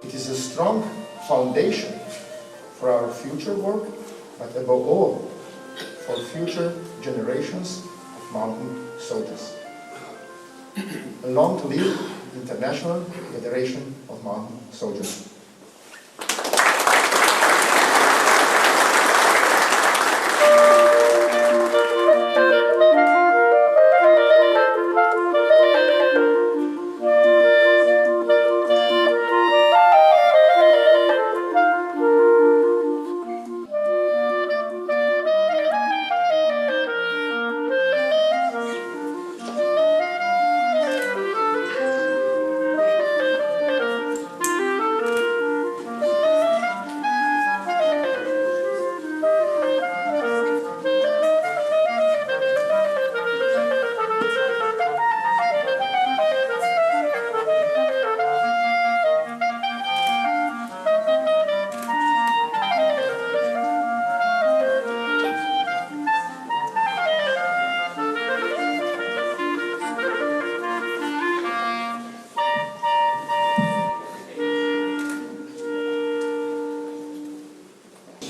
It is a strong foundation for our future work, but above all, for future generations of mountain soldiers. Long to live the International Federation of Mountain Soldiers.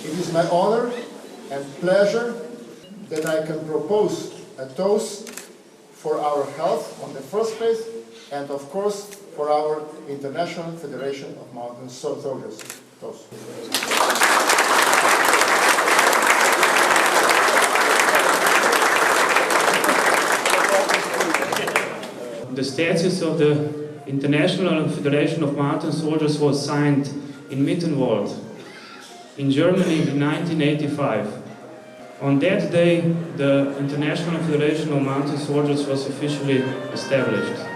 It is my honor and pleasure that I can propose a toast for our health on the first place, and of course for our International Federation of Mountain Soldiers. Toast. The statutes of the International Federation of Mountain Soldiers was signed in Mittenwald in Germany in 1985. On that day, the International Federation of Mountain Soldiers was officially established.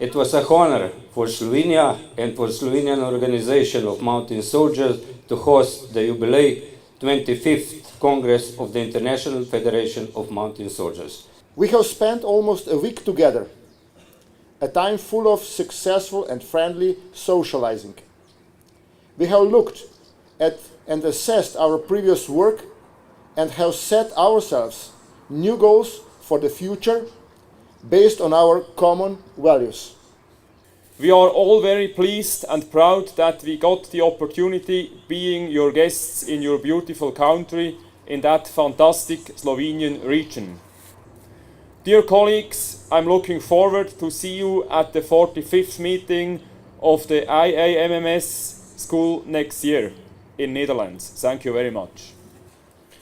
It was a honor for Slovenia and for Slovenian Organization of Mountain Soldiers to host the jubilee 25th Congress of the International Federation of Mountain Soldiers. We have spent almost a week together, a time full of successful and friendly socializing. We have looked at and assessed our previous work and have set ourselves new goals for the future based on our common values. We are all very pleased and proud that we got the opportunity being your guests in your beautiful country in that fantastic Slovenian region. Dear colleagues, I'm looking forward to see you at the 45th meeting of the IFMS school next year in Netherlands. Thank you very much.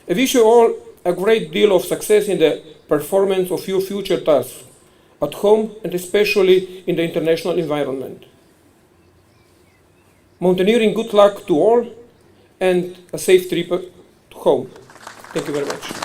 I wish you all a great deal of success in the performance of your future tasks, at home and especially in the international environment. Mountaineering, good luck to all and a safe trip home. Thank you very much.